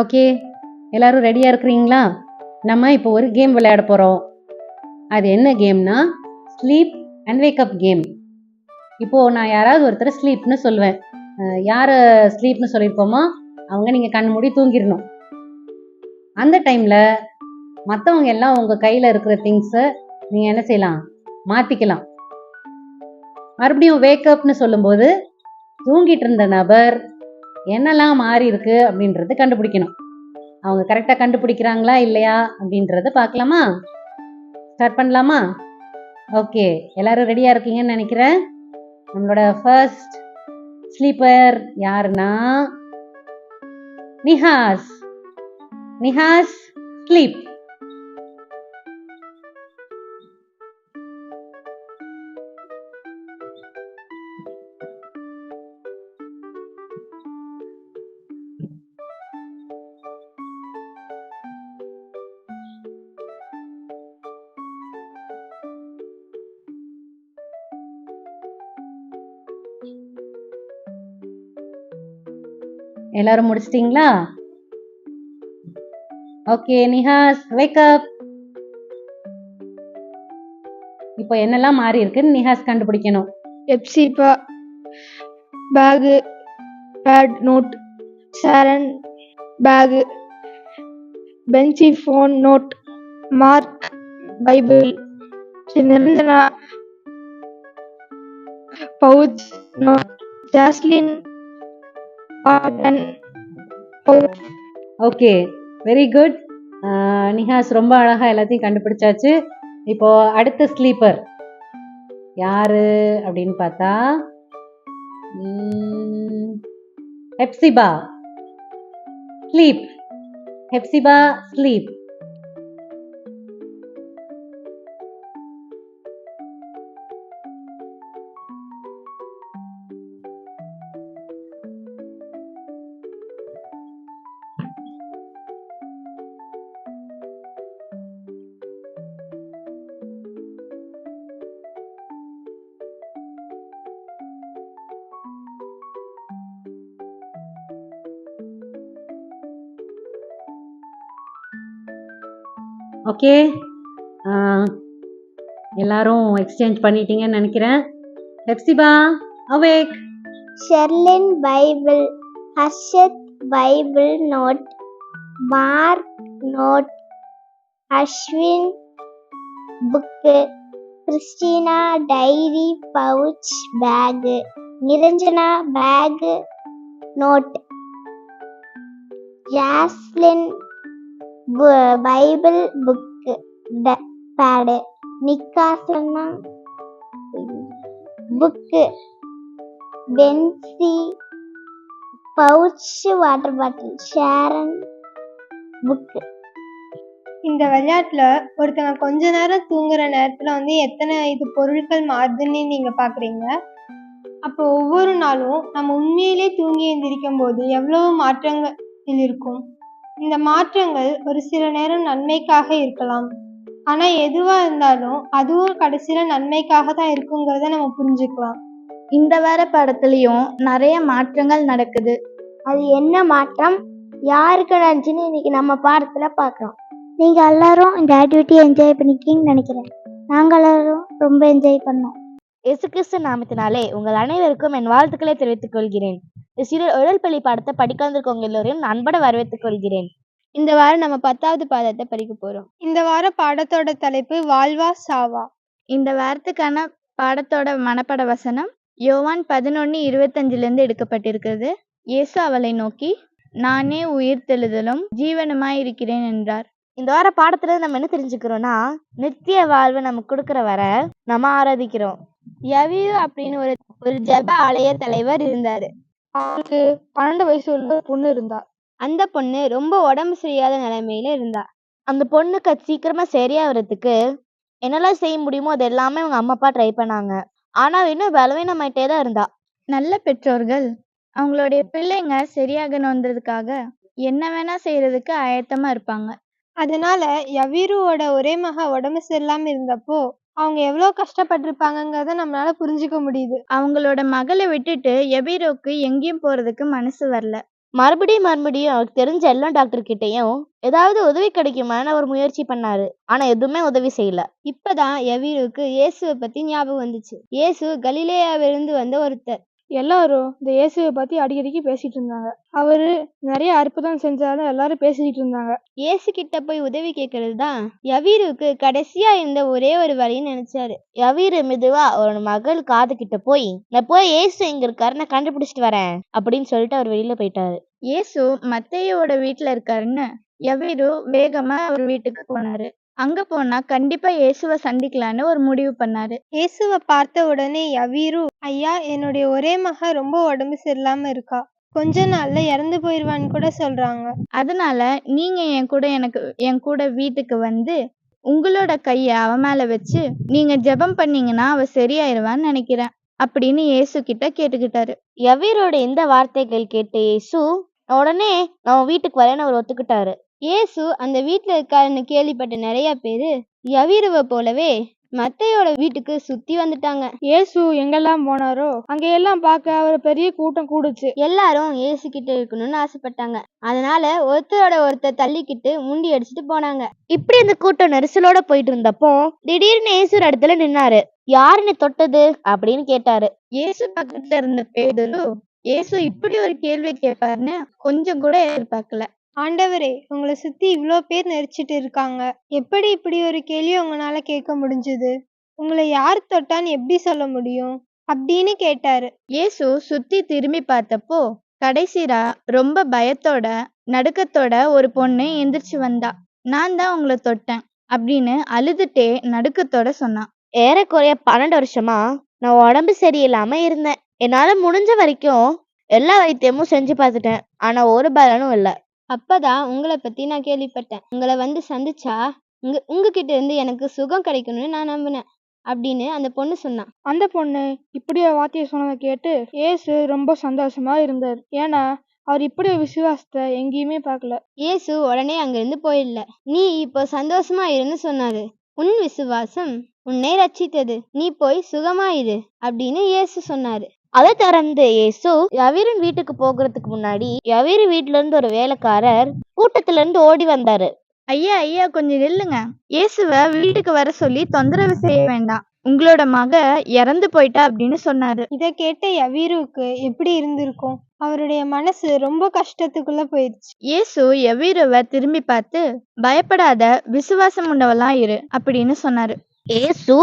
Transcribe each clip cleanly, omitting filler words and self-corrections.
Okay, எல்லாரும் ரெடியாக இருக்கிறீங்களா? நம்ம இப்போ ஒரு கேம் விளையாட போகிறோம். அது என்ன கேம்னா ஸ்லீப் அண்ட் வேக்கப் கேம். இப்போது நான் யாராவது ஒருத்தர் ஸ்லீப்னு சொல்லுவேன். யார் ஸ்லீப்னு சொல்லியிருக்கோமோ அவங்க நீங்கள் கண் மூடி தூங்கிடணும். அந்த டைமில் மற்றவங்க எல்லாம் உங்கள் கையில் இருக்கிற திங்ஸை நீங்கள் என்ன செய்யலாம், மாற்றிக்கலாம். மறுபடியும் வேக்கப்னு சொல்லும்போது தூங்கிட்டு இருந்த நபர் என்னெல்லாம் மாறி இருக்கு அப்படின்றது கண்டுபிடிக்கணும். அவங்க கரெக்டாக கண்டுபிடிக்கிறாங்களா இல்லையா அப்படின்றத பார்க்கலாமா? ஸ்டார்ட் பண்ணலாமா? ஓகே, எல்லாரும் ரெடியாக இருக்கீங்கன்னு நினைக்கிறேன். நம்மளோட ஃபர்ஸ்ட் ஸ்லீப்பர் யாருன்னா நிஹாஸ். நிஹாஸ், ஸ்லீப். எல்லாரும் முடிச்சிட்டிங்களா? Okay நிஹாஸ், wake up. இப்போ என்னெல்லாம் மாறி இருக்குன்னு நிஹாஸ் கண்டுபிடிக்கணும். Hepzibah, bag, pad, note, Sharon, bag, Pency, phone, note, Mark, Bible, Niranjana, pouch, note, Jaslin, button, pouch. Okay, very good. Nihas ரொம்ப அழகாக எல்லாத்தையும் கண்டுபிடிச்சாச்சு. இப்போ அடுத்த ஸ்லீப்பர் யாரு அப்படின்னு பார்த்தா Hepzibah. Sleep. Hepzibah, sleep. Okay, எல்லாரும் எக்ஸ்சேஞ்ச் பண்ணிட்டீங்கன்னு நினைக்கிறேன். Hepzibah, awake. Sherlin, Bible. Harshad, Bible, note. Mark, note. Ashwin, book. Christina, diary, pouch, bag. Niranjana, bag, note. Jaslin, Bible, book, pad. Nikkasana, book. Pency, pouch, water bottle. Sharon, book. இந்த விளையாட்டுல ஒருத்தங்க கொஞ்ச நேரம் தூங்குற நேரத்துல எத்தனை பொருட்கள் மாறுதுன்னு நீங்க பாக்குறீங்க. அப்போ ஒவ்வொரு நாளும் நம்ம உண்மையிலே தூங்கி எழுந்திருக்கும் போது எவ்வளவு மாற்றங்கள் இருக்கும். இந்த மாற்றங்கள் ஒரு சில நேரம் நன்மைக்காக இருக்கலாம். ஆனா எதுவா இருந்தாலும் அதுவும் கடைசியில நன்மைக்காக தான் இருக்குங்கிறத நம்ம புரிஞ்சுக்கலாம். இந்த வார படத்துலயும் நிறைய மாற்றங்கள் நடக்குது. அது என்ன மாற்றம், யாருக்கு நடந்துச்சுன்னு இன்னைக்கு நம்ம பாடத்துல பார்க்கலாம். நீங்க எல்லாரும் இந்த ஆக்டிவிட்டியை என்ஜாய் பண்ணிக்கிங்கன்னு நினைக்கிறேன். நாங்க எல்லாரும் ரொம்ப என்ஜாய் பண்ணோம். இயேசு கிறிஸ்து நாமத்தினாலே உங்கள் அனைவருக்கும் என் வாழ்த்துக்களை தெரிவித்துக் கொள்கிறேன். உடல்பள்ளி பாடத்தை படிக்க வந்திருக்கவங்க எல்லோரையும் அன்போட வரவேற்றுக் கொள்கிறேன். இந்த வாரம் நம்ம 10வது பாடத்தை படிக்க போறோம். இந்த வார பாடத்தோட தலைப்பு வாழ்வா சாவா. இந்த வாரத்துக்கான பாடத்தோட மனப்பாட வசனம் யோவான் 11:25 எடுக்கப்பட்டிருக்கிறது. இயேசு அவளை நோக்கி, நானே உயிர்த்தெழுதலும் ஜீவனுமாய் இருக்கிறேன் என்றார். இந்த வார பாடத்துல நம்ம என்ன தெரிஞ்சுக்கிறோம்னா, நித்திய வாழ்வு நமக்கு கொடுக்கிற வர நம்ம ஆராதிக்கிறோம். யவீரு அப்படின்னு ஒரு ஜெப ஆலய தலைவர் இருந்தாரு. அவருக்கு 12 வயசு உள்ள பொண்ணு இருந்தா. அந்த பொண்ணு ரொம்ப உடம்பு சரியாத நிலைமையில இருந்தா. அந்த பொண்ணுக்கு சீக்கிரமா சரியாகிறதுக்கு என்னெல்லாம் செய்ய முடியுமோ அது எல்லாமே அவங்க அம்மா அப்பா ட்ரை பண்ணாங்க. ஆனா இன்னும் பலவீனமாயிட்டே தான் இருந்தா. நல்ல பெற்றோர்கள் அவங்களுடைய பிள்ளைங்க சரியாகணுன்றதுக்காக என்ன வேணா செய்யறதுக்கு ஆயத்தமா இருப்பாங்க. அதனால யவீருவோட ஒரே மக உடம்பு சரியில்லாம இருந்தப்போ அவங்க எவ்வளவு கஷ்டப்பட்டிருப்பாங்கங்கிறத நம்மளால புரிஞ்சுக்க முடியுது. அவங்களோட மகளை விட்டுட்டு யவீரோக்கு எங்கேயும் போறதுக்கு மனசு வரல. மறுபடியும் அவருக்கு தெரிஞ்ச எல்லா டாக்டர் கிட்டயும் ஏதாவது உதவி கிடைக்குமான்னு அவர் முயற்சி பண்ணாரு. ஆனா எதுவுமே உதவி செய்யல. இப்பதான் யவீருக்கு இயேசுவை பத்தி ஞாபகம் வந்துச்சு. இயேசு கலிலேயாவிலிருந்து வந்த ஒருத்தர். எல்லாரும் இந்த இயேசுவை பத்தி அடிக்கடிக்கு பேசிட்டு இருந்தாங்க. அவரு நிறைய அற்புதம் செஞ்சாலும் எல்லாரும் பேசிக்கிட்டு இருந்தாங்க. இயேசு கிட்ட போய் உதவி கேட்கறது தான் யவீருக்கு கடைசியா இருந்த ஒரே ஒரு வழின்னு நினைச்சாரு. யவீரு மெதுவா அவரோட மகள் காது கிட்ட போய், நான் போய் இயேசு எங்க இருக்காரு நான் கண்டுபிடிச்சிட்டு வரேன் அப்படின்னு சொல்லிட்டு அவர் வெளியில போயிட்டாரு. இயேசு மத்தேயோட வீட்டுல இருக்காருன்னு யவீரு வேகமா அவர் வீட்டுக்கு போனாரு. அங்க போனா கண்டிப்பா இயேசுவை சந்திக்கலான்னு ஒரு முடிவு பண்ணாரு. இயேசுவை பார்த்த உடனே யவீரு, ஐயா, என்னுடைய ஒரே மக ரொம்ப உடம்பு சரியில்லாம இருக்கா, கொஞ்ச நாள்ல இறந்து போயிருவான்னு கூட சொல்றாங்க. அதனால நீங்க என் கூட வீட்டுக்கு வந்து உங்களோட கைய அவ மேல வச்சு நீங்க ஜெபம் பண்ணீங்கன்னா அவ சரியாயிருவான்னு நினைக்கிறேன் அப்படின்னு இயேசு கிட்ட கேட்டுக்கிட்டாரு. யவீரோட இந்த வார்த்தைகள் கேட்ட இயேசு உடனே நான் வீட்டுக்கு வரேன்னு அவர் ஒத்துக்கிட்டாரு. இயேசு அந்த வீட்டுல இருக்காருன்னு கேள்விப்பட்ட நிறைய பேரு யவீருவை போலவே மத்தையோட வீட்டுக்கு சுத்தி வந்துட்டாங்க. இயேசு எங்கெல்லாம் போனாரோ அங்கெல்லாம் பார்க்க ஒரு பெரிய கூட்டம் கூடுச்சு. எல்லாரும் இயேசு கிட்ட இருக்கணும்னு ஆசைப்பட்டாங்க. அதனால ஒருத்தரோட ஒருத்தர் தள்ளிக்கிட்டு முண்டி அடிச்சுட்டு போனாங்க. இப்படி அந்த கூட்டம் நெரிசலோட போயிட்டு இருந்தப்போ திடீர்னு இயேசு ஒரு இடத்துல நின்னாரு. யாருன்னு தொட்டது அப்படின்னு கேட்டாரு. இயேசு பக்கத்துல இருந்த பேதுரு இயேசு இப்படி ஒரு கேள்வி கேட்பாருன்னு கொஞ்சம் கூட எதிர்பார்க்கல. ஆண்டவரே, உங்களை சுத்தி இவ்ளோ பேர் நெரிச்சிட்டு இருக்காங்க, எப்படி இப்படி ஒரு கேள்வி உங்களால கேட்க முடிஞ்சது? உங்களை யார் தொட்டான்னு எப்படி சொல்ல முடியும் அப்படின்னு கேட்டாரு. இயேசு சுத்தி திரும்பி பார்த்தப்போ கடைசியா ரொம்ப பயத்தோட நடுக்கத்தோட ஒரு பொண்ணு எந்திரிச்சு வந்தா. நான் தான் உங்களை தொட்டேன் அப்படின்னு அழுதுட்டே நடுக்கத்தோட சொன்னான். ஏறக்குறைய 12 வருஷமா நான் உடம்பு சரியில்லாம இருந்தேன். என்னால முடிஞ்ச வரைக்கும் எல்லா வைத்தியமும் செஞ்சு பார்த்துட்டேன். ஆனா ஒரு பலனும் இல்ல. அப்பதான் உங்களை பத்தி நான் கேள்விப்பட்டேன். உங்களை வந்து சந்திச்சா உங்ககிட்ட இருந்து எனக்கு சுகம் கிடைக்கணும்னு நான் நம்பினேன் அப்படின்னு அந்த பொண்ணு சொன்னான். அந்த பொண்ணு இப்படி ஒரு வார்த்தையை சொன்னதை கேட்டு இயேசு ரொம்ப சந்தோஷமா இருந்தார். ஏன்னா அவர் இப்படி ஒரு விசுவாசத்தை எங்கேயுமே பார்க்கல. இயேசு உடனே அங்கிருந்து போயிடல. நீ இப்போ சந்தோஷமா இருன்னு சொன்னாரு. உன் விசுவாசம் உன்னை ரட்சித்தது, நீ போய் சுகமாயிரு அப்படின்னு இயேசு சொன்னாரு. அதை தொடர்ந்து இயேசு யவீரின் வீட்டுக்கு போகிறதுக்கு முன்னாடி யவீரு வீட்டுல இருந்து ஒரு வேலைக்காரர் கூட்டத்துல இருந்து ஓடி வந்தாரு. ஐயா கொஞ்சம் நில்லுங்க. இயேசுவ வீட்டுக்கு வர சொல்லி தொந்தரவு செய்ய வேண்டாம். உங்களோட மக இறந்து போயிட்டா அப்படின்னு சொன்னாரு. இதை கேட்ட யவீருக்கு எப்படி இருந்திருக்கும்? அவருடைய மனசு ரொம்ப கஷ்டத்துக்குள்ள போயிடுச்சு. இயேசு யவீருவை திரும்பி பார்த்து, பயப்படாத, விசுவாசம் உண்டவளா இரு அப்படின்னு சொன்னாரு. இயேசு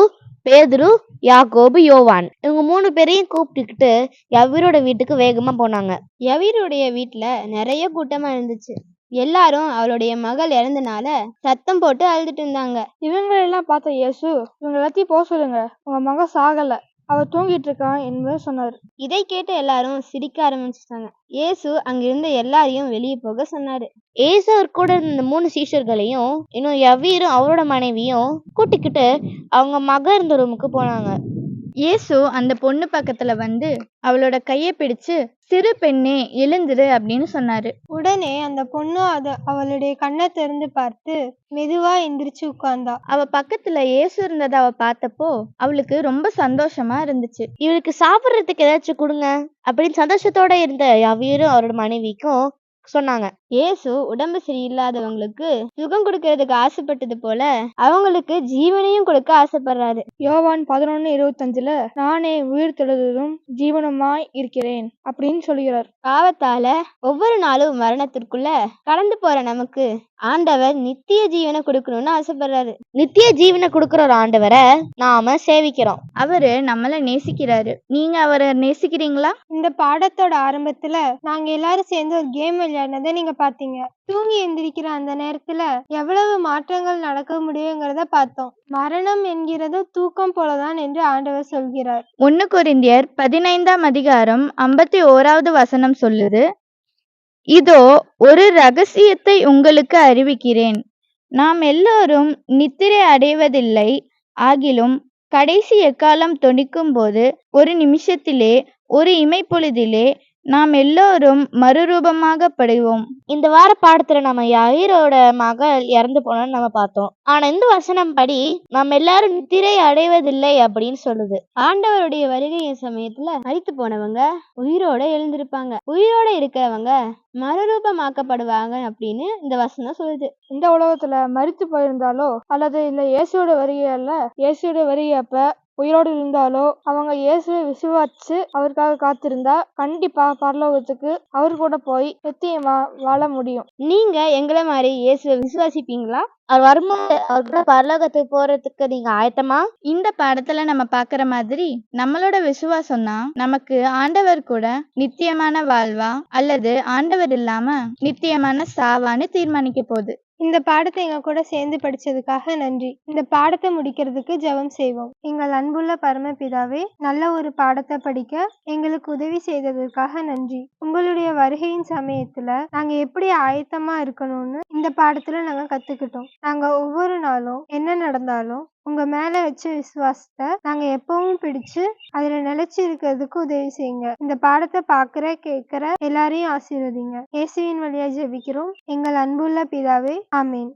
பேதுரு, யாக்கோபு, யோவான் இவங்க 3 பேரையும் கூப்பிட்டுக்கிட்டு யவீரோட வீட்டுக்கு வேகமா போனாங்க. யவீருடைய வீட்டுல நிறைய கூட்டமா இருந்துச்சு. எல்லாரும் அவளுடைய மகள் இறந்தனால சத்தம் போட்டு அழுதுட்டு இருந்தாங்க. இவங்களெல்லாம் பார்த்த இயேசு, இவங்க எல்லாத்தையும் போக சொல்லுங்க, உங்க மகன் சாகல, அவர் தூங்கிட்டு இருக்கான் என்பதை சொன்னார். இதை கேட்டு எல்லாரும் சிரிக்க ஆரம்பிச்சிட்டாங்க. இயேசு அங்கிருந்த எல்லாரையும் வெளியே போக சொன்னாரு. இயேசு அவர் கூட இருந்த 3 சீஷர்களையும் இன்னும் யவீரும் அவரோட மனைவியும் கூட்டிக்கிட்டு அவங்க மக இருந்த ரூமுக்கு போனாங்க. இயேசு அந்த பொண்ணு பக்கத்துல வந்து அவளோட கையை பிடிச்சு, சிறு பெண்ணே எழுந்துரு அப்படின்னு சொன்னாரு. உடனே அந்த பொண்ணு அவளுடைய கண்ணை திறந்து பார்த்து மெதுவா எந்திரிச்சு உட்கார்ந்தா. அவ பக்கத்துல இயேசு இருந்ததை அவ பார்த்தப்போ அவளுக்கு ரொம்ப சந்தோஷமா இருந்துச்சு. இவருக்கு சாப்பிட்றதுக்கு ஏதாச்சும் கொடுங்க அப்படின்னு சந்தோஷத்தோட இருந்த யவீரும் அவரோட மனைவிக்கும் சொன்னாங்க. இயேசு உடம்பு சரியில்லாதவங்களுக்கு சுகம் கொடுக்கறதுக்கு ஆசைப்பட்டது போல அவங்களுக்கு ஜீவனையும் கொடுக்க ஆசைப்படுறாரு. யோவான் 11:25 நானே உயிர் தெழுதலும் ஜீவனுமாய் இருக்கிறேன் அப்படின்னு சொல்கிறார். பாவத்தால ஒவ்வொரு நாளும் மரணத்திற்குள்ள கடந்து போற நமக்கு ஆண்டவர் நித்திய ஜீவனை கொடுக்கணும்னு ஆசைப்படுறாரு. நித்திய ஜீவனை கொடுக்கிற ஒரு ஆண்டவரை நாம சேவிக்கிறோம். அவரு நம்மள நேசிக்கிறாரு. நீங்க அவரை நேசிக்கிறீங்களா? இந்த பாடத்தோட ஆரம்பத்துல நாங்க எல்லாரும் சேர்ந்து ஒரு கேம் விளையாடினதை நீங்க பாத்தீங்க. தூங்கி எந்திரிக்கிற அந்த நேரத்துல எவ்வளவு மாற்றங்கள் நடக்க முடியுங்கிறத பார்த்தோம். மரணம் என்கிறது தூக்கம் போலதான் என்று ஆண்டவர் சொல்கிறார். 1 கொரிந்தியர் 15:51 சொல்லுது, இதோ ஒரு ரகசியத்தை உங்களுக்கு அறிவிக்கிறேன். நாம் எல்லோரும் நித்திரை அடைவதில்லை, ஆகிலும் கடைசி எக்காலம் தொனிக்கும் போது ஒரு நிமிஷத்திலே, ஒரு இமைப்பொழுதிலே நாம் எல்லோரும் மறுரூபமாகப்படுவோம். இந்த வார பாடத்துல நம்ம யாயிரோட மகள் இறந்து போனோம்னு நம்ம பார்த்தோம். ஆனா இந்த வசனம் படி நம்ம எல்லாரும் நித்திரை அடைவதில்லை அப்படின்னு சொல்லுது. ஆண்டவருடைய வருகையின் சமயத்துல மரித்து போனவங்க உயிரோட எழுந்திருப்பாங்க, உயிரோட இருக்கிறவங்க மறுரூபமாக்கப்படுவாங்க அப்படின்னு இந்த வசனம் சொல்லுது. இந்த உலகத்துல மரித்து போயிருந்தாலோ அல்லது இல்ல இயேசுவோட இயேசுவோட வருகையப்ப உயிரோடு இருந்தாலோ அவங்க இயேசுவை விசுவாசிச்சு அவருக்காக காத்திருந்தா கண்டிப்பா பரலோகத்துக்கு அவர் கூட போய் நித்தியமா வாழ முடியும். நீங்க எங்களை மாதிரி இயேசுவை விசுவாசிப்பீங்களா? அவர் வரும்போது அவர் கூட பரலோகத்துக்கு போறதுக்கு நீங்க ஆயத்தமா? இந்த பாடத்துல நம்ம பார்க்குற மாதிரி நம்மளோட விசுவாசம் தான் நமக்கு ஆண்டவர் கூட நித்தியமான வாழ்வா அல்லது ஆண்டவர் இல்லாம நித்தியமான சாவான்னு தீர்மானிக்க போகுது. இந்த பாடத்தை எங்க கூட சேர்ந்து படிச்சதுக்காக நன்றி. இந்த பாடத்தை முடிக்கிறதுக்கு ஜெபம் செய்வோம். எங்கள் அன்புள்ள பரமபிதாவே, நல்ல ஒரு பாடத்தை படிக்க எங்களுக்கு உதவி செய்ததற்காக நன்றி. உங்களுடைய வருகையின் சமயத்துல நாங்க எப்படி ஆயத்தமா இருக்கணும்னு இந்த பாடத்துல நாங்க கத்துக்கிட்டோம். நாங்க ஒவ்வொரு நாளும் என்ன நடந்தாலும் உங்க மேல வச்ச விசுவாசத்தை நாங்க எப்பவும் பிடிச்சு அதுல நிலைச்சு இருக்கிறதுக்கு உதவி செய்யுங்க. இந்த பாடத்தை பாக்குற கேட்கிற எல்லாரையும் ஆசீர்வதிங்க. இயேசுவின் வழியா ஜெபிக்கிறோம் எங்கள் அன்புள்ள பிதாவே, ஆமேன்.